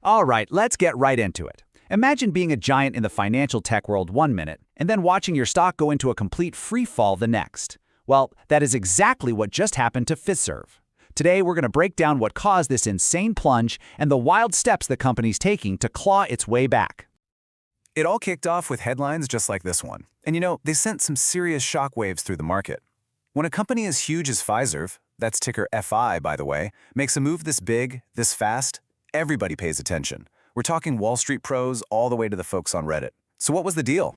All right, let's get right into it. Imagine being a giant in the financial tech world one minute, and then watching your stock go into a complete free fall the next. Well, that is exactly what just happened to Fiserv. Today, we're going to break down what caused this insane plunge and the wild steps the company's taking to claw its way back. It all kicked off with headlines just like this one. And they sent some serious shockwaves through the market. When a company as huge as Fiserv, that's ticker FI by the way, makes a move this big, this fast, everybody pays attention. We're talking Wall Street pros all the way to the folks on Reddit. So what was the deal?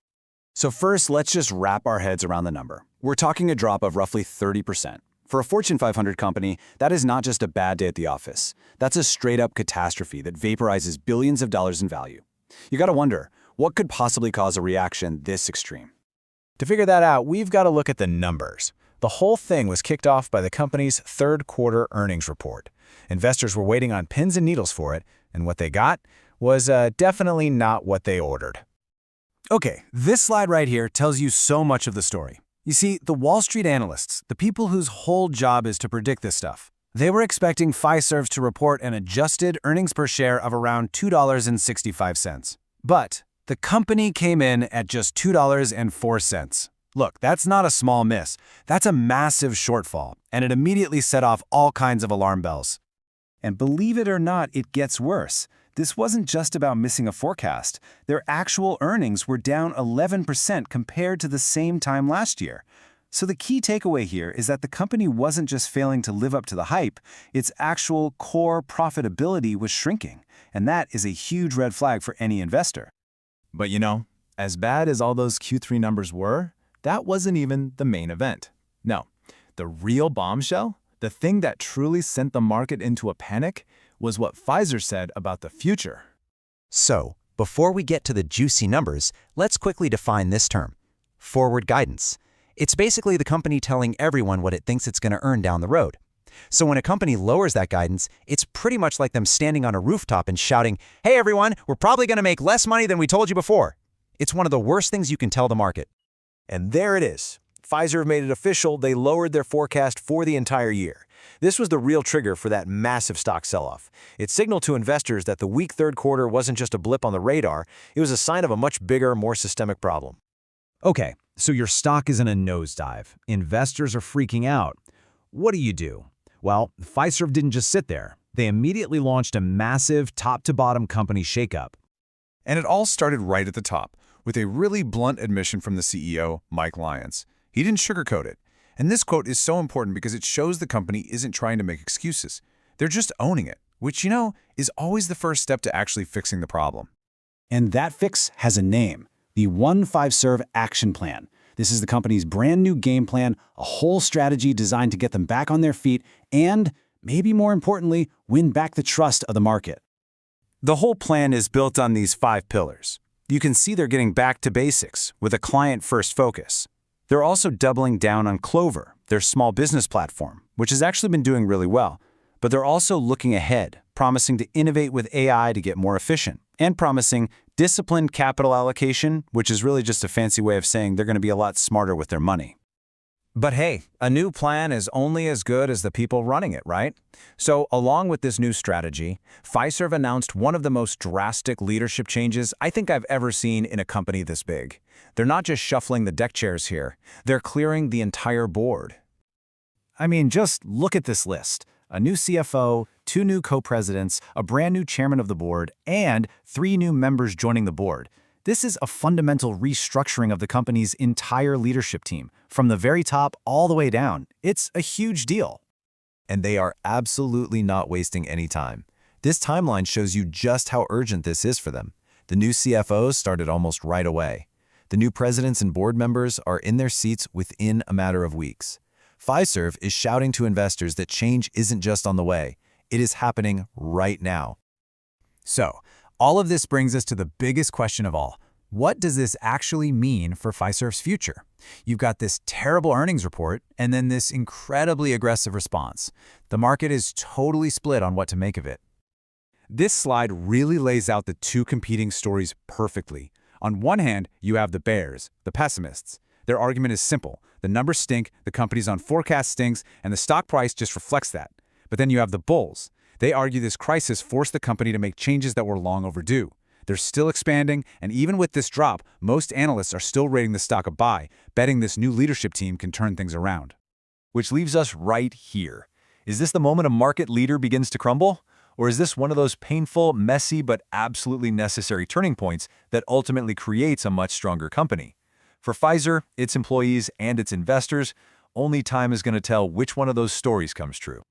So first, let's just wrap our heads around the number. We're talking a drop of roughly 30%. For a Fortune 500 company, that is not just a bad day at the office. That's a straight-up catastrophe that vaporizes billions of dollars in value. You gotta wonder, what could possibly cause a reaction this extreme? To figure that out, we've got to look at the numbers. The whole thing was kicked off by the company's third quarter earnings report. Investors were waiting on pins and needles for it, and what they got was definitely not what they ordered. Okay, this slide right here tells you so much of the story. You see, the Wall Street analysts, the people whose whole job is to predict this stuff, they were expecting Fiserv to report an adjusted earnings per share of around $2.65. But the company came in at just $2.04. Look, that's not a small miss. That's a massive shortfall, and it immediately set off all kinds of alarm bells. And believe it or not, it gets worse. This wasn't just about missing a forecast. Their actual earnings were down 11% compared to the same time last year. So the key takeaway here is that the company wasn't just failing to live up to the hype, its actual core profitability was shrinking. And that is a huge red flag for any investor. But as bad as all those Q3 numbers were, that wasn't even the main event. No, the real bombshell, the thing that truly sent the market into a panic, was what Fiserv said about the future. So, before we get to the juicy numbers, let's quickly define this term: forward guidance. It's basically the company telling everyone what it thinks it's going to earn down the road. So when a company lowers that guidance, it's pretty much like them standing on a rooftop and shouting, "Hey everyone, we're probably going to make less money than we told you before." It's one of the worst things you can tell the market. And there it is. Fiserv made it official. They lowered their forecast for the entire year. This was the real trigger for that massive stock sell-off. It signaled to investors that the weak third quarter wasn't just a blip on the radar, it was a sign of a much bigger, more systemic problem. Okay, so your stock is in a nosedive. Investors are freaking out. What do? Well, Fiserv didn't just sit there. They immediately launched a massive top-to-bottom company shakeup. And it all started right at the top, with a really blunt admission from the CEO, Mike Lyons. He didn't sugarcoat it. And this quote is so important because it shows the company isn't trying to make excuses. They're just owning it, which, is always the first step to actually fixing the problem. And that fix has a name: the One Fiserv Action Plan. This is the company's brand new game plan, a whole strategy designed to get them back on their feet and, maybe more importantly, win back the trust of the market. The whole plan is built on these 5 pillars. You can see they're getting back to basics with a client-first focus. They're also doubling down on Clover, their small business platform, which has actually been doing really well. But they're also looking ahead, promising to innovate with AI to get more efficient, and promising disciplined capital allocation, which is really just a fancy way of saying they're going to be a lot smarter with their money. But hey, a new plan is only as good as the people running it, right? So along with this new strategy, Fiserv announced one of the most drastic leadership changes I think I've ever seen in a company this big. They're not just shuffling the deck chairs here, they're clearing the entire board. I mean, just look at this list. A new CFO, 2 new co-presidents, a brand new chairman of the board, and 3 new members joining the board. This is a fundamental restructuring of the company's entire leadership team, from the very top all the way down. It's a huge deal. And they are absolutely not wasting any time. This timeline shows you just how urgent this is for them. The new CFOs started almost right away. The new presidents and board members are in their seats within a matter of weeks. Fiserv is shouting to investors that change isn't just on the way. It is happening right now. So, all of this brings us to the biggest question of all. What does this actually mean for Fiserv's future? You've got this terrible earnings report and then this incredibly aggressive response. The market is totally split on what to make of it. This slide really lays out the 2 competing stories perfectly. On one hand, you have the bears, the pessimists. Their argument is simple. The numbers stink, the company's on forecast stinks, and the stock price just reflects that. But then you have the bulls. They argue this crisis forced the company to make changes that were long overdue. They're still expanding, and even with this drop, most analysts are still rating the stock a buy, betting this new leadership team can turn things around. Which leaves us right here. Is this the moment a market leader begins to crumble? Or is this one of those painful, messy, but absolutely necessary turning points that ultimately creates a much stronger company? For Fiserv, its employees, and its investors, only time is going to tell which one of those stories comes true.